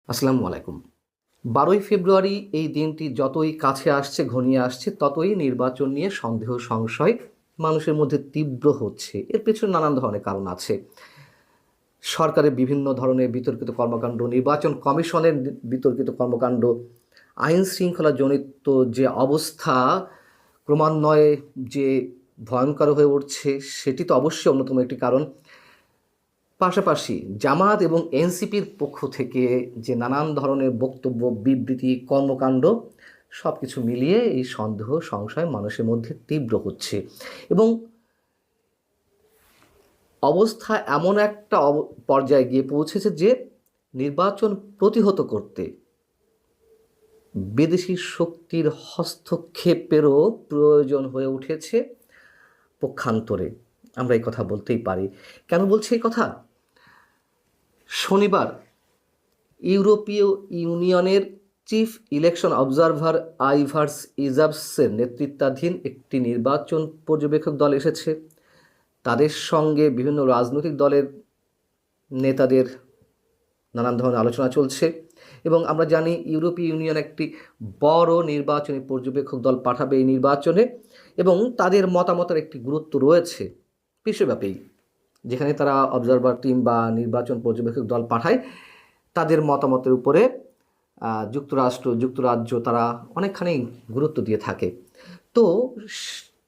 আসসালামু আলাইকুম। ১২ই ফেব্রুয়ারি এই দিনটি যতই কাছে আসছে, ঘনিয়ে আসছে, ততই নির্বাচন নিয়ে সন্দেহ সংশয় মানুষের মধ্যে তীব্র হচ্ছে। এর পেছনে নানান ধরনের কারণ আছে। সরকারের বিভিন্ন ধরনের বিতর্কিত কর্মকাণ্ড, নির্বাচন কমিশনের বিতর্কিত কর্মকাণ্ড, আইন শৃঙ্খলা জনিত যে অবস্থা ক্রমান্বয়ে যে ভয়ঙ্কর হয়ে উঠছে, সেটি তো অবশ্যই অন্যতম একটি কারণ। পাশাপাশি জামায়াত এবং এনসিপির পক্ষ থেকে যে নানান ধরনের বক্তব্য, বিবৃতি, কর্মকাণ্ড সব কিছু মিলিয়ে এই সন্দেহ সংশয় মানুষের মধ্যে তীব্র হচ্ছে এবং অবস্থা এমন একটা পর্যায়ে গিয়ে পৌঁছেছে যে নির্বাচন প্রতিহত করতে বিদেশি শক্তির হস্তক্ষেপেরও প্রয়োজন হয়ে উঠেছে পক্ষান্তরে। আমরা এই কথা বলতেই পারি। কেন বলছি এই কথা? শনিবার ইউরোপীয় ইউনিয়নের চিফ ইলেকশন অবজারভার আইভার্স ইজাবসের নেতৃত্বাধীন একটি নির্বাচন পর্যবেক্ষক দল এসেছে। তাদের সঙ্গে বিভিন্ন রাজনৈতিক দলের নেতাদের নানান ধরনের আলোচনা চলছে এবং আমরা জানি ইউরোপীয় ইউনিয়ন একটি বড় নির্বাচনী পর্যবেক্ষক দল পাঠাবে এই নির্বাচনে এবং তাদের মতামতের একটি গুরুত্ব রয়েছে বিশ্বব্যাপী। যেখানে তারা অবজারভার টিম বা নির্বাচন পর্যবেক্ষক দল পাঠায়, তাদের মতামতের উপরে যুক্তরাজ্য তারা অনেকখানি গুরুত্ব দিয়ে থাকে। তো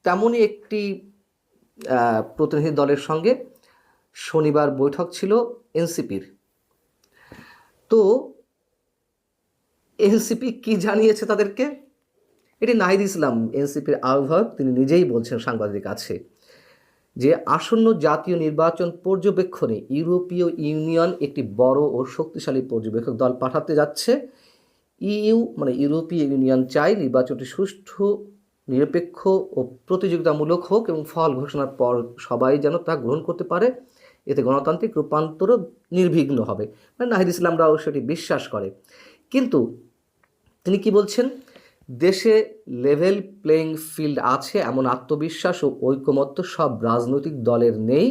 তেমনই একটি প্রতিনিধি দলের সঙ্গে শনিবার বৈঠক ছিল এনসিপির। তো এনসিপি কি জানিয়েছে তাদেরকে? এটি নাহিদ ইসলাম, এনসিপির আহ্বায়ক, তিনি নিজেই বলছেন সাংবাদিকের কাছে যে আসন্ন জাতীয় নির্বাচন পর্যবেক্ষণে ইউরোপীয় ইউনিয়ন একটি বড় ও শক্তিশালী পর্যবেক্ষক দল পাঠাতে যাচ্ছে। ইউরোপীয় ইউনিয়ন চায় নির্বাচনটি সুষ্ঠু, নিরপেক্ষ ও প্রতিযোগিতামূলক হোক এবং ফল ঘোষণার পর সবাই যেন তা গ্রহণ করতে পারে। এতে গণতান্ত্রিক রূপান্তরও নির্বিঘ্ন হবে। নাহিদ ইসলামরাও সেটি বিশ্বাস করে। কিন্তু তিনি কি বলছেন? দেশে লেভেল প্লেইং ফিল্ড আছে এমন আত্মবিশ্বাস ও ঐকমত্য সব রাজনৈতিক দলের নেই,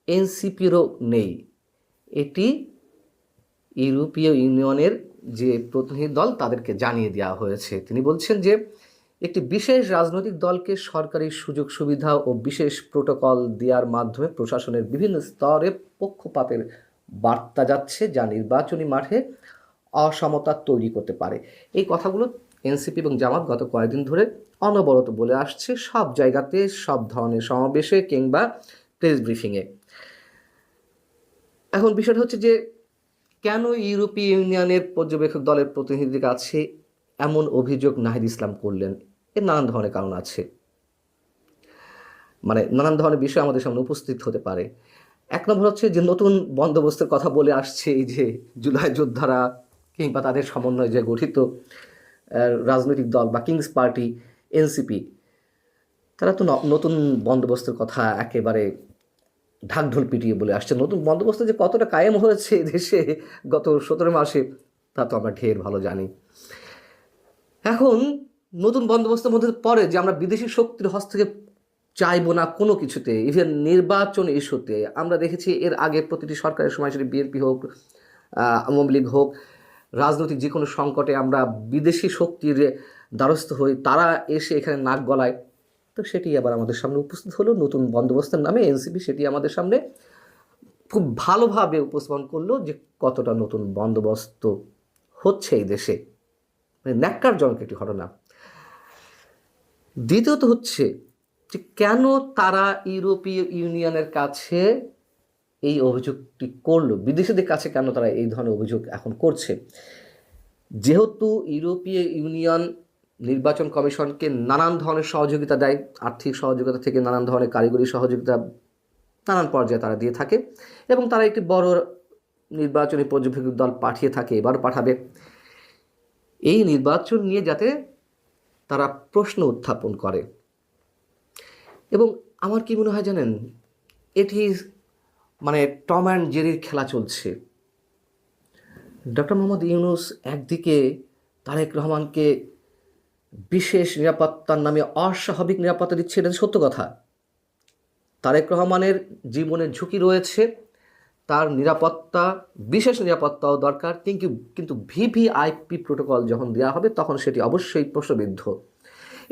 এনসিপিরও নেই। এটি ইউরোপীয় ইউনিয়নের যে প্রতিনিধি দল তাদেরকে জানিয়ে দেওয়া হয়েছে। তিনি বলছেন যে একটি বিশেষ রাজনৈতিক দলকে সরকারি সুযোগ সুবিধা ও বিশেষ প্রোটোকল দেওয়ার মাধ্যমে প্রশাসনের বিভিন্ন স্তরে পক্ষপাতের বার্তা যাচ্ছে, যা নির্বাচনী মাঠে অসমতা তৈরি করতে পারে। এই কথাগুলো এনসিপি এবং জামাত গত কয়েকদিন ধরে অনবরত বলে আসছে, সব জায়গাতে, সব ধরনের সমাবেশে কিংবা প্রেস ব্রিফিংয়ে। এখন বিষয়টা হচ্ছে যে কেন ইউরোপীয় ইউনিয়নের পর্যবেক্ষক দলের প্রতিনিধির কাছে এমন অভিযোগ নাহিদ ইসলাম করলেন? এর নানান ধরনের কারণ আছে, নানান ধরনের বিষয় আমাদের সামনে উপস্থিত হতে পারে। এক নম্বর হচ্ছে যে নতুন বন্দোবস্তের কথা বলে আসছে এই যে জুলাই যোদ্ধারা কিংবা তাদের সমন্বয়ে যে গঠিত রাজনৈতিক দল বা কিংস পার্টি এনসিপি, তারা তো নতুন বন্দোবস্তের কথা একেবারে ঢাকঢোল পিটিয়ে বলে আসছে। নতুন বন্দোবস্ত যে কতটা কায়েম হয়েছে দেশে গত 17 মাসে তা তো আমরা ঢের ভালো জানি। এখন নতুন বন্দোবস্তের মধ্যে পড়ে যে আমরা বিদেশি শক্তির হস্তক্ষেপ চাইবো না কোনো কিছুতে, ইভেন নির্বাচন ইস্যুতে। আমরা দেখেছি এর আগে প্রতিটি সরকারের সময়, সেটি বিএনপি হোক, আওয়ামী লীগ হোক, রাজনৈতিক যে কোনো সংকটে আমরা বিদেশি শক্তির দ্বারস্থ হই, তারা এসে এখানে নাক গলায়। তো সেটি আবার আমাদের সামনে উপস্থিত হলো নতুন বন্দোবস্তের নামে। এনসিপি সেটি আমাদের সামনে খুব ভালোভাবে উপস্থাপন করলো যে কতটা নতুন বন্দোবস্ত হচ্ছে এই দেশে। ন্যাক্কারজনক একটি ঘটনা। দ্বিতীয়ত হচ্ছে যে কেন তারা ইউরোপীয় ইউনিয়নের কাছে এই অভিযোগটি করলো, বিদেশিদের কাছে কেন তারা এই ধরনের অভিযোগ এখন করছে? যেহেতু ইউরোপীয় ইউনিয়ন নির্বাচন কমিশনকে নানান ধরনের সহযোগিতা দেয়, আর্থিক সহযোগিতা থেকে নানান ধরনের কারিগরি সহযোগিতা নানান পর্যায়ে তারা দিয়ে থাকে এবং তারা একটি বড় নির্বাচনী পর্যবেক্ষক দল পাঠিয়ে থাকে, এবারও পাঠাবে। এই নির্বাচন নিয়ে যাতে তারা প্রশ্ন উত্থাপন করে। এবং আমার কি মনে হয় জানেন, এটি টম অ্যান্ড জেরির খেলা চলছে। ডক্টর মোহাম্মদ ইউনূস একদিকে তারেক রহমানকে বিশেষ নিরাপত্তার নামে অস্বাভাবিক নিরাপত্তা দিচ্ছে, এটা সত্য কথা। তারেক রহমানের জীবনের ঝুঁকি রয়েছে, তার নিরাপত্তা, বিশেষ নিরাপত্তাও দরকার, কিন্তু ভিভিআইপি প্রোটোকল যখন দেওয়া হবে তখন সেটি অবশ্যই প্রশ্নবিদ্ধ,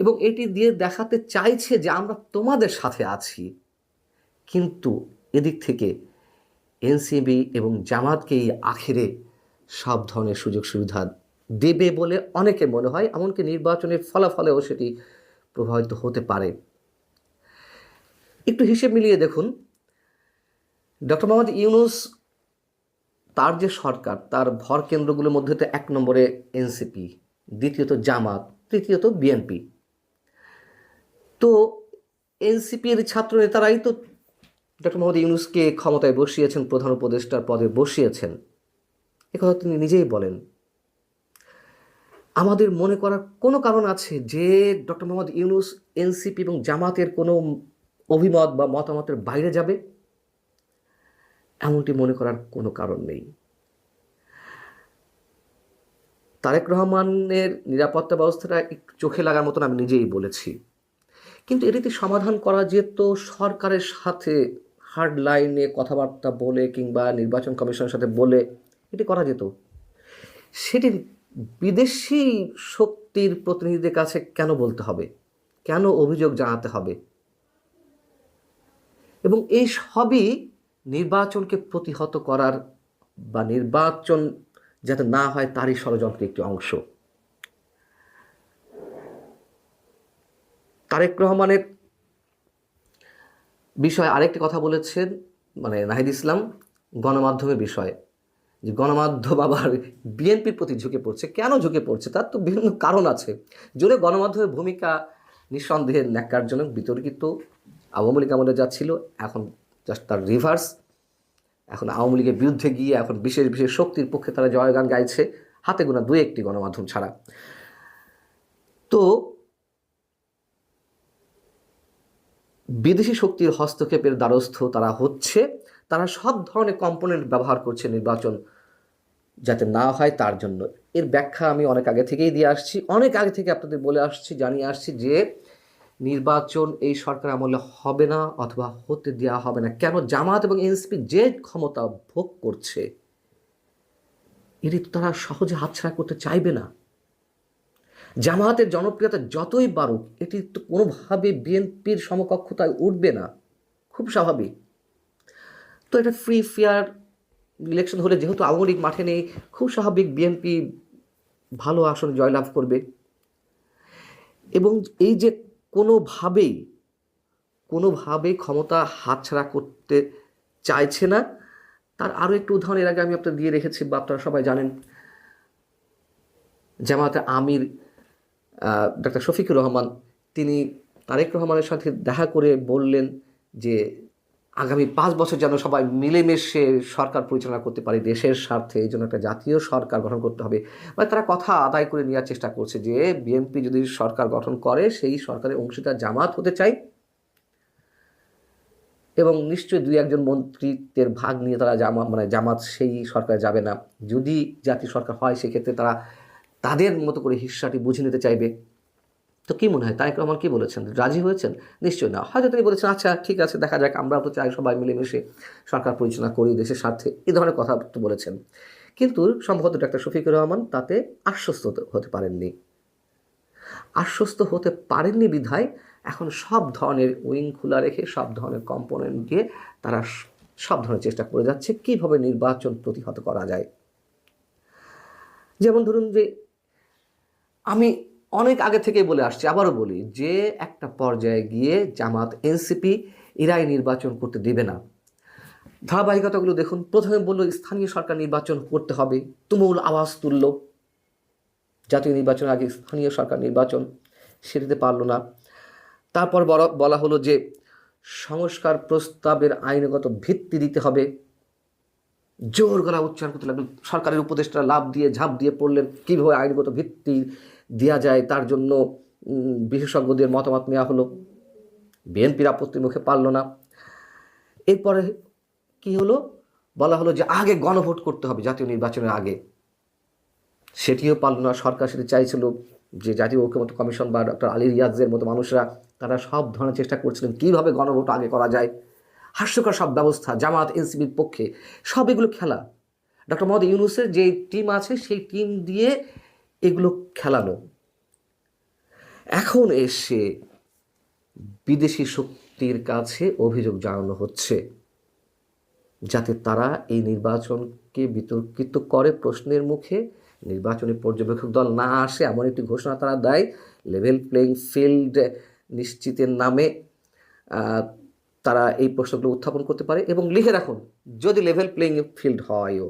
এবং এটি দিয়ে দেখাতে চাইছে যে আমরা তোমাদের সাথে আছি। কিন্তু এদিক থেকে এনসিপি এবং জামাতকেই আখেরে সব ধরনের সুযোগ সুবিধা দেবে বলে অনেকে মনে হয়, এমনকি নির্বাচনের ফলাফলেও সেটি প্রভাবিত হতে পারে। একটু হিসেব মিলিয়ে দেখুন, ডক্টর মোহাম্মদ ইউনূস, তার যে সরকার, তার ভর কেন্দ্রগুলোর মধ্যে তো 1 নম্বরে এনসিপি, দ্বিতীয়ত জামাত, তৃতীয়ত বিএনপি। তো এনসিপির ছাত্র নেতারাই তো ডক্টর মোহাম্মদ ইউনূসকে ক্ষমতায় বসিয়েছেন, প্রধান উপদেষ্টার পদে বসিয়েছেন। একথা তিনি নিজেই বলেন। আমাদের মনে করার কোনো কারণ আছে যে ডক্টর মোহাম্মদ ইউনূস এনসিপি এবং জামাতের কোনো অভিমত বা মতামতের বাইরে যাবে? এমনটি মনে করার কোনো কারণ নেই। তারেক রহমানের নিরাপত্তা ব্যবস্থাটা একটু চোখে লাগার মতন আমি নিজেই বলেছি, কিন্তু এটিতে সমাধান করা যেত সরকারের সাথে হার্ড লাইনে কথাবার্তা বলে কিংবা নির্বাচন কমিশনের সাথে বলে এটি করা যেত। সেটি বিদেশি শক্তির প্রতিনিধিদের কাছে কেন বলতে হবে, কেন অভিযোগ জানাতে হবে? এবং এই সবই নির্বাচনকে প্রতিহত করার বা নির্বাচন যাতে না হয় তারই ষড়যন্ত্রের একটি অংশ। তারেক রহমানের বিষয়ে আরেকটি কথা বলেছেন নাহিদ ইসলাম, গণমাধ্যমের বিষয়ে, যে গণমাধ্যম আবার বিএনপির প্রতি ঝুঁকে পড়ছে। কেন ঝুঁকে পড়ছে তার তো বিভিন্ন কারণ আছে। জোরে গণমাধ্যমের ভূমিকা নিঃসন্দেহে ন্যাক্কারজনক, বিতর্কিত। আওয়ামী লীগ আমলে যা ছিল এখন জাস্ট তার রিভার্স। এখন আওয়ামী লীগের বিরুদ্ধে গিয়ে এখন বিশেষ বিশেষ শক্তির পক্ষে তারা জয়গান গাইছে, হাতে গোনা 2-1টি গণমাধ্যম ছাড়া। তো বিদেশি শক্তির হস্তক্ষেপের দ্বারস্থ তারা হচ্ছে, তারা সব ধরনের কম্পোনেন্ট ব্যবহার করছে নির্বাচন যাতে না হয় তার জন্য। এর ব্যাখ্যা আমি অনেক আগে থেকেই দিয়ে আসছি, অনেক আগে থেকে আপনাদের বলে আসছি, জানিয়ে আসছি যে নির্বাচন এই সরকার আমলে হবে না অথবা হতে দেওয়া হবে না। কেন? জামাত এবং এনসিপি যে ক্ষমতা ভোগ করছে এটি তো তারা সহজে হাতছাড়া করতে চাইবে না। জামায়াতের জনপ্রিয়তা যতই বাড়ুক এটি তো কোনোভাবে বিএনপির সমকক্ষতায় উঠবে না, খুব স্বাভাবিক। তো এটা ফ্রি ফেয়ার ইলেকশন হলে যেহেতু আওয়ামী লীগ মাঠে নেই, খুব স্বাভাবিক বিএনপি ভালো আসনে জয়লাভ করবে। এবং এই যে কোনোভাবেই ক্ষমতা হাতছাড়া করতে চাইছে না, তার আরও একটু উদাহরণ এর আগে আমি আপনাদের দিয়ে রেখেছি বা আপনারা সবাই জানেন। জামায়াতের আমির ডক্টর শফিকুর রহমান, তিনি তারেক রহমানের সাথে দেখা করে বললেন যে আগামী 5 বছর যেন সবাই মিলেমিশে সরকার পরিচালনা করতে পারে দেশের স্বার্থে, এই জন্য একটা জাতীয় সরকার গঠন করতে হবে। তারা কথা আদায় করে নেওয়ার চেষ্টা করছে যে বিএনপি যদি সরকার গঠন করে সেই সরকারের অংশীদার জামাত হতে চাই, এবং নিশ্চয়ই 2-1 মন্ত্রিত্বের ভাগ নিয়ে তারা জামাত সেই সরকারে যাবে না। যদি জাতীয় সরকার হয় সেক্ষেত্রে তারা তাদের মতো করে হিস্সাটি বুঝে নিতে চাইবে। তো কী মনে হয় তারেক রহমান কী বলেছেন? রাজি হয়েছেন? নিশ্চয়ই না। হয়তো তিনি বলেছেন আচ্ছা ঠিক আছে, দেখা যাক, আমরা তো চাই সবাই মিলেমিশে সরকার পরিচালনা করি দেশের স্বার্থে, এই ধরনের কথা তো বলেছেন। কিন্তু সম্ভবত ডক্টর শফিকুর রহমান তাতে আশ্বস্ত হতে পারেননি বিধায় এখন সব ধরনের উইং খোলা রেখে সব ধরনের কম্পোনেন্ট দিয়ে তারা সব ধরনের চেষ্টা করে যাচ্ছে কীভাবে নির্বাচন প্রতিহত করা যায়। যেমন ধরুন যে আমি অনেক আগে থেকে বলে আসছি, আবারও বলি, যে একটা পর্যায়ে গিয়ে জামাত এনসিপি এরাই নির্বাচন করতে দেবে না। ধারাবাহিকতাগুলো দেখুন। প্রথমে বলল স্থানীয় সরকার নির্বাচন করতে হবে, তুমুল আওয়াজ তুলল। জাতীয় নির্বাচনের আগে স্থানীয় সরকার নির্বাচন, সেটাতে পারল না। তারপর বলা হলো যে সংস্কার প্রস্তাবের আইনগত ভিত্তি দিতে হবে, জোর গলা উচ্চারণ করতে লাগলো। সরকারের উপদেষ্টা ঝাঁপ দিয়ে পড়লেন কীভাবে আইনগত ভিত্তি দেওয়া যায়, তার জন্য বিশেষজ্ঞদের মতামত নেওয়া হলো। বিএনপির আপত্তির মুখে পারল না। এরপরে কি হলো? বলা হলো যে আগে গণভোট করতে হবে জাতীয় নির্বাচনের আগে, সেটিও পারল না। সরকার সেটি চাইছিল যে জাতীয় ঐক্যমত্য কমিশন বা ডক্টর আলী রিয়াজের মতো মানুষরা, তারা সব ধরনের চেষ্টা করছিলেন কীভাবে গণভোট আগে করা যায়। হাস্যকর সব ব্যবস্থা, জামাত এনসিপির পক্ষে, সব এগুলো খেলা। ডক্টর মোহাম্মদ ইউনূসের যে টিম আছে সেই টিম দিয়ে এগুলো খেলানো। এখন এসে বিদেশি শক্তির কাছে অভিযোগ জানানো হচ্ছে যাতে তারা এই নির্বাচনকে বিতর্কিত করে প্রশ্নের মুখে, নির্বাচনী পর্যবেক্ষক দল না আসে এমন একটি ঘোষণা তারা দেয়, লেভেল প্লেইং ফিল্ড নিশ্চিতের নামে তারা এই প্রশ্নগুলো উত্থাপন করতে পারে। এবং লিখে রাখুন, যদি লেভেল প্লেইং ফিল্ড হয়ও,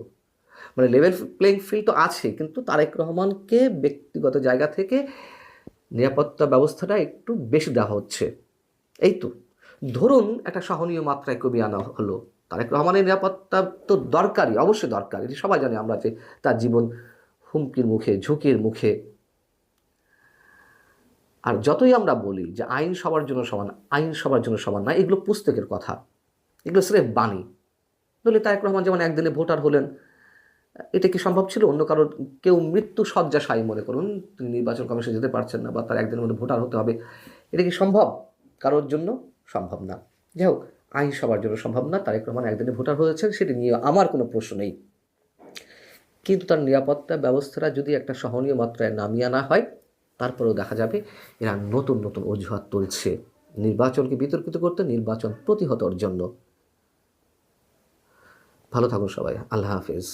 মানে লেভেল প্লেইং ফিল্ড তো আছে, কিন্তু তারেক রহমানকে ব্যক্তিগত জায়গা থেকে নিরাপত্তা ব্যবস্থাটা একটু বেশি দেওয়া হচ্ছে। এই তো ধরুন একটা সহনীয় মাত্রায় কমিয়ে আনা হলো। তারেক রহমানের নিরাপত্তা তো দরকারই, অবশ্যই দরকার, এটি সবাই জানে আমরা যে তার জীবন হুমকির মুখে, ঝুঁকির মুখে। আর যতই আমরা বলি যে আইন সবার জন্য সমান, আইন সবার জন্য সমান না, এগুলো পুস্তকের কথা, এগুলো স্রেফ বাণী। নইলে তারেক রহমান যেমন একদিনে ভোটার হলেন, এটা কি সম্ভব ছিল? অন্য কারোর, কেউ মৃত্যু শয্যাশায়ী মনে করুন, তিনি নির্বাচন কমিশনে যেতে পারছেন না বা তার একদিনের মধ্যে ভোটার হতে হবে, এটা কি সম্ভব? কারোর জন্য সম্ভব না। যাই হোক, আইন সবার জন্য সম্ভব না। তারেক রহমান একদিনে ভোটার হয়েছেন, সেটি নিয়ে আমার কোনো প্রশ্ন নেই। কিন্তু তার নিরাপত্তা ব্যবস্থাটা যদি একটা সহনীয় মাত্রায় নামিয়ে আনা হয়, তারপরেও দেখা যাবে এরা নতুন নতুন অজুহাত তুলছে নির্বাচনকে বিতর্কিত করতে, নির্বাচন প্রতিহতর জন্য। ভালো থাকুন সবাই, আল্লাহ হাফেজ।